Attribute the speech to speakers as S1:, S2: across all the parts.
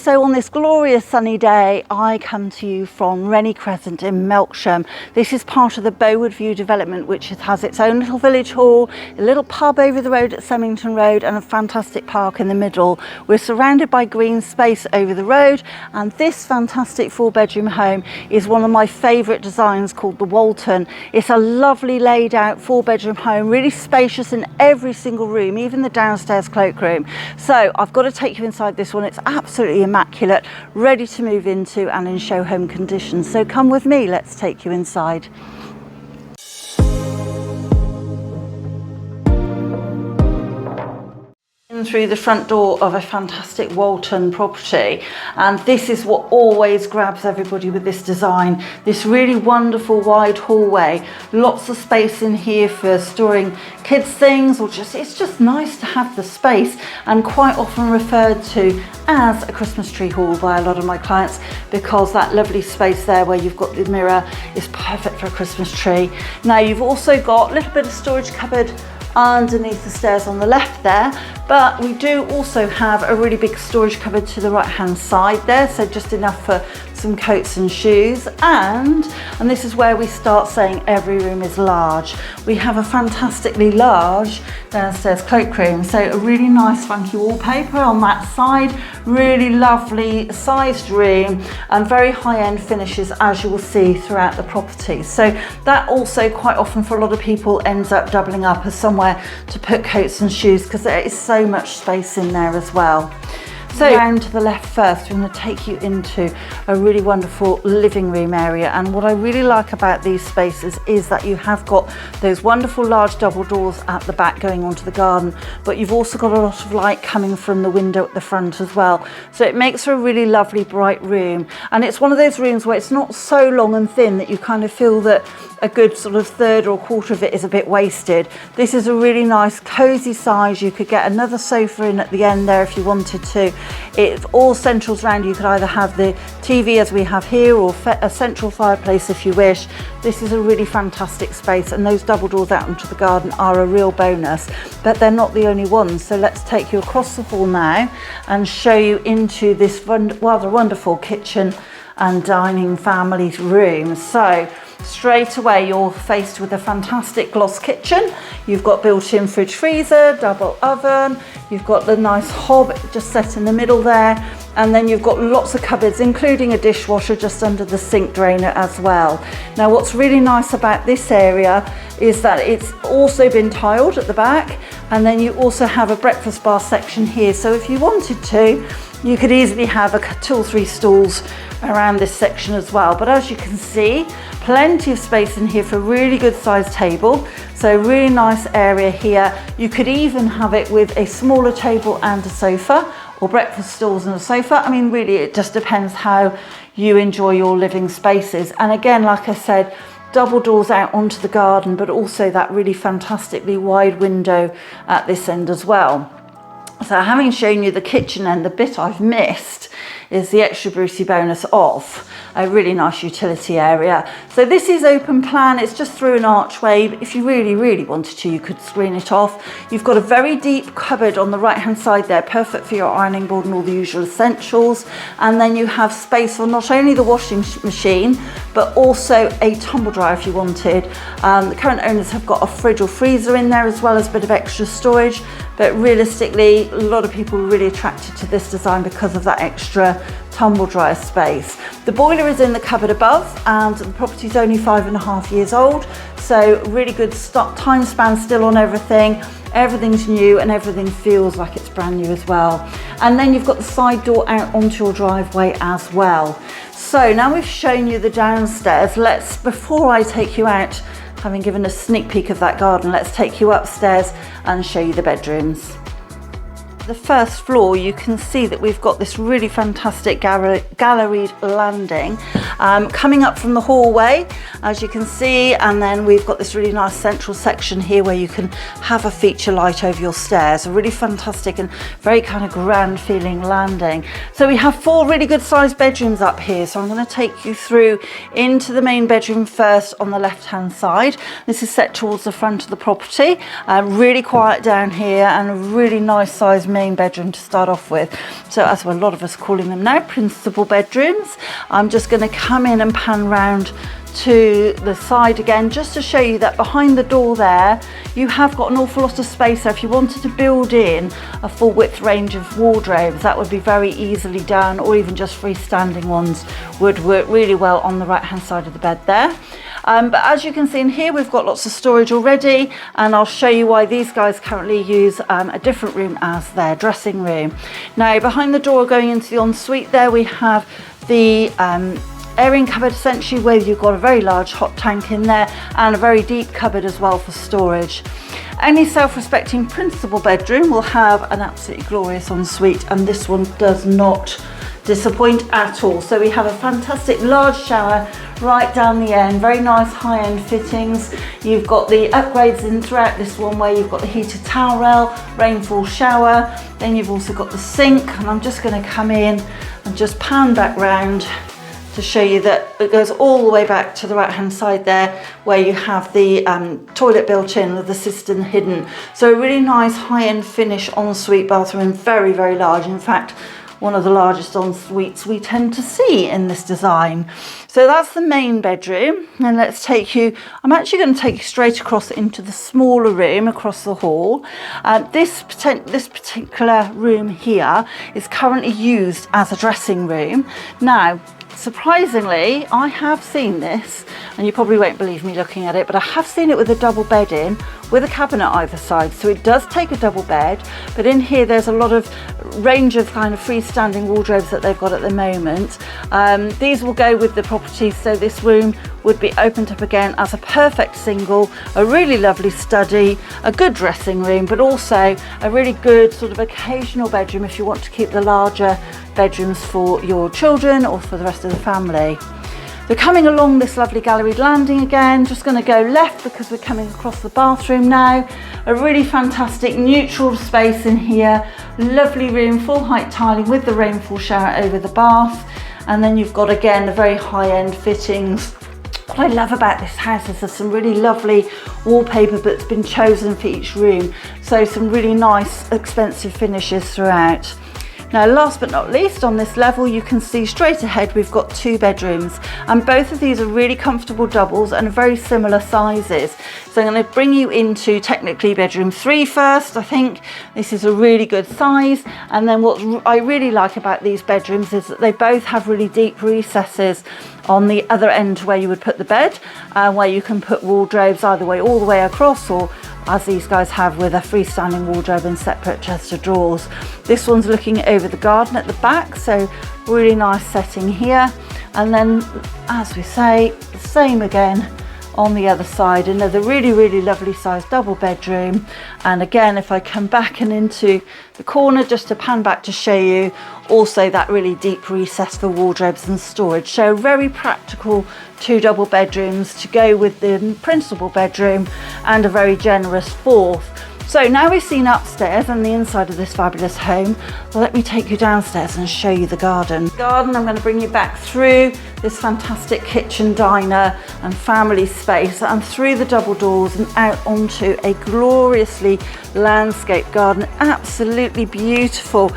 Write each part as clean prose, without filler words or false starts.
S1: So on this glorious sunny day, I come to you from Rennie Crescent in Melksham. This is part of the Bowood View development, which has its own little village hall, a little pub over the road at Semington Road, and a fantastic park in the middle. We're surrounded by green space over the road, and this fantastic 4-bedroom home is one of my favourite designs, called the Walton. It's a lovely laid out 4-bedroom home, really spacious in every single room, even the downstairs cloakroom. So I've got to take you inside this one. It's absolutely immaculate, ready to move into and in show home condition. So come with me, let's take you inside. Through the front door of a fantastic Walton property, and this is what always grabs everybody with this design. This really wonderful wide hallway, lots of space in here for storing kids things, or it's just nice to have the space, and quite often referred to as a Christmas tree hall by a lot of my clients, because that lovely space there where you've got the mirror is perfect for a Christmas tree. Now you've also got a little bit of storage cupboard underneath the stairs on the left there, but we do also have a really big storage cupboard to the right hand side there, so just enough for some coats and shoes. And this is where we start saying every room is large. We have a fantastically large downstairs cloakroom, so a really nice funky wallpaper on that side, really lovely sized room, and very high-end finishes, as you will see throughout the property. So that also quite often for a lot of people ends up doubling up as somewhere to put coats and shoes, because there is so much space in there as well. So down to the left first, we're going to take you into a really wonderful living room area, and what I really like about these spaces is that you have got those wonderful large double doors at the back going onto the garden, but you've also got a lot of light coming from the window at the front as well, so it makes for a really lovely bright room. And it's one of those rooms where it's not so long and thin that you kind of feel that a good sort of third or quarter of it is a bit wasted. This is a really nice cozy size. You could get another sofa in at the end there if you wanted to. It all centrals around. You could either have the TV as we have here, or a central fireplace if you wish. This is a really fantastic space, and those double doors out into the garden are a real bonus, but they're not the only ones. So let's take you across the hall now and show you into this rather wonderful kitchen and dining family room. So straight away you're faced with a fantastic gloss kitchen. You've got built-in fridge freezer, double oven, you've got the nice hob just set in the middle there, and then you've got lots of cupboards, including a dishwasher just under the sink drainer as well. Now what's really nice about this area is that it's also been tiled at the back, and then you also have a breakfast bar section here, so if you wanted to, you could easily have 2 or 3 stools around this section as well. But as you can see, plenty of space in here for a really good sized table, so really nice area here. You could even have it with a smaller table and a sofa, or breakfast stools and a sofa. I mean, really it just depends how you enjoy your living spaces. And again, like I said, double doors out onto the garden, but also that really fantastically wide window at this end as well. So having shown you the kitchen, and the bit I've missed is the extra Brucey bonus of a really nice utility area. So this is open plan, it's just through an archway, but if you really wanted to, you could screen it off. You've got a very deep cupboard on the right hand side there, perfect for your ironing board and all the usual essentials. And then you have space for not only the washing machine, but also a tumble dryer if you wanted. The current owners have got a fridge or freezer in there, as well as a bit of extra storage. But realistically, a lot of people are really attracted to this design because of that extra tumble dryer space. The boiler is in the cupboard above, and the property's only 5.5 years old, so really good time span still on everything. Everything's new and everything feels like it's brand new as well. And then you've got the side door out onto your driveway as well. So now we've shown you the downstairs, before I take you out, having given a sneak peek of that garden, let's take you upstairs and show you the bedrooms. The first floor, you can see that we've got this really fantastic galleried landing coming up from the hallway, as you can see, and then we've got this really nice central section here where you can have a feature light over your stairs. A really fantastic and very kind of grand feeling landing. So we have 4 really good sized bedrooms up here, so I'm going to take you through into the main bedroom first on the left hand side. This is set towards the front of the property, really quiet down here, and a really nice sized mirror main bedroom to start off with. So as a lot of us calling them now, principal bedrooms. I'm just going to come in and pan round to the side again, just to show you that behind the door there you have got an awful lot of space. So if you wanted to build in a full width range of wardrobes, that would be very easily done, or even just freestanding ones would work really well on the right hand side of the bed there. But as you can see in here, we've got lots of storage already, and I'll show you why these guys currently use a different room as their dressing room. Now behind the door going into the ensuite there, we have the airing cupboard, essentially, where you've got a very large hot tank in there and a very deep cupboard as well for storage. Any self-respecting principal bedroom will have an absolutely glorious ensuite, and this one does not disappoint at all. So we have a fantastic large shower right down the end, very nice high-end fittings. You've got the upgrades in throughout this one, where you've got the heated towel rail, rainfall shower, then you've also got the sink, and I'm just going to come in and just pan back round to show you that it goes all the way back to the right hand side there, where you have the toilet built in with the cistern hidden. So a really nice high-end finish ensuite bathroom, very, very large. In fact, one of the largest en-suites we tend to see in this design. So that's the main bedroom, and let's take you, I'm actually going to take you straight across into the smaller room across the hall. This particular room here is currently used as a dressing room. Now, surprisingly, I have seen this, and you probably won't believe me looking at it, but I have seen it with a double bed in, with a cabinet either side. So it does take a double bed, but in here there's a lot of range of kind of freestanding wardrobes that they've got at the moment. These will go with the property, so this room would be opened up again as a perfect single, a really lovely study, a good dressing room, but also a really good sort of occasional bedroom if you want to keep the larger bedrooms for your children or for the rest of the family. So coming along this lovely galleried landing again, just going to go left because we're coming across the bathroom now. A really fantastic neutral space in here, lovely room, full height tiling with the rainfall shower over the bath, and then you've got again a very high-end fittings. What I love about this house is there's some really lovely wallpaper that's been chosen for each room, so some really nice expensive finishes throughout. Now, last but not least, on this level you can see straight ahead we've got two bedrooms, and both of these are really comfortable doubles and very similar sizes. So I'm going to bring you into technically bedroom 3 first. I think this is a really good size, and then what I really like about these bedrooms is that they both have really deep recesses on the other end where you would put the bed, where you can put wardrobes either way, all the way across, or as these guys have with a freestanding wardrobe and separate chest of drawers. This one's looking over the garden at the back, so really nice setting here. And then, as we say, the same again on the other side, another really, really lovely sized double bedroom. And again, if I come back and into the corner just to pan back to show you, also that really deep recess for wardrobes and storage. So very practical 2 double bedrooms to go with the principal bedroom, and a very generous 4th. So now we've seen upstairs and the inside of this fabulous home, well, let me take you downstairs and show you the garden. I'm going to bring you back through this fantastic kitchen, diner and family space, and through the double doors and out onto a gloriously landscaped garden. Absolutely beautiful.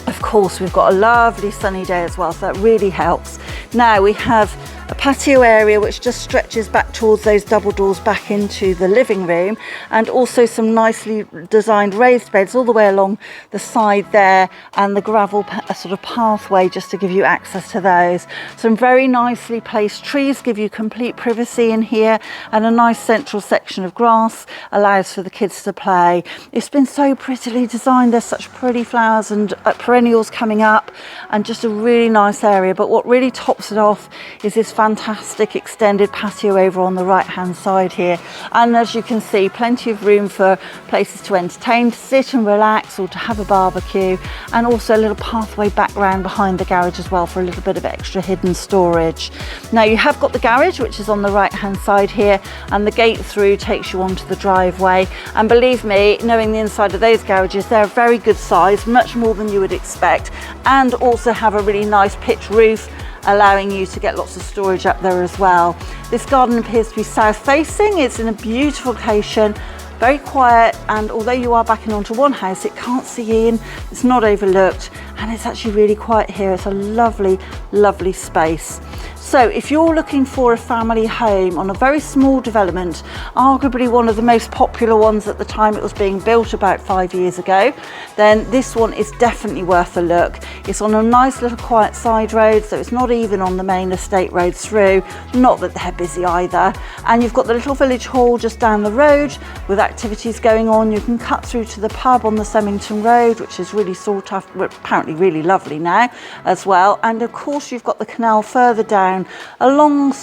S1: Of course, we've got a lovely sunny day as well, so that really helps. Now we have a patio area which just stretches back towards those double doors back into the living room, and also some nicely designed raised beds all the way along the side there, and the gravel sort of pathway just to give you access to those. Some very nicely placed trees give you complete privacy in here, and a nice central section of grass allows for the kids to play. It's been so prettily designed. There's such pretty flowers and perennials coming up, and just a really nice area. But what really tops it off is this fantastic extended patio over on the right hand side here, and as you can see, plenty of room for places to entertain, to sit and relax, or to have a barbecue, and also a little pathway back round behind the garage as well for a little bit of extra hidden storage. Now you have got the garage which is on the right hand side here, and the gate through takes you onto the driveway, and believe me, knowing the inside of those garages, they're a very good size, much more than you would expect, and also have a really nice pitch roof, allowing you to get lots of storage up there as well. This garden appears to be south facing. It's in a beautiful location, Very quiet, and although you are backing onto one house, it can't see in, it's not overlooked, and it's actually really quiet here. It's a lovely, lovely space. So if you're looking for a family home on a very small development, arguably one of the most popular ones at the time it was being built about 5 years ago, then this one is definitely worth a look. It's on a nice little quiet side road, so it's not even on the main estate road through, not that they're busy either. And you've got the little village hall just down the road with activities going on. You can cut through to the pub on the Semington road, which is really sought after, apparently really lovely now as well. And of course you've got the canal further down, along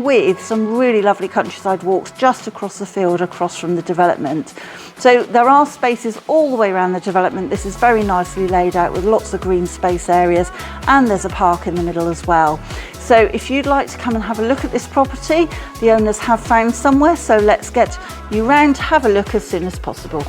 S1: with some really lovely countryside walks just across the field, across from the development. So there are spaces all the way around the development. This is very nicely laid out with lots of green space areas, and there's a park in the middle as well. So if you'd like to come and have a look at this property, the owners have found somewhere, so let's get you round to have a look as soon as possible.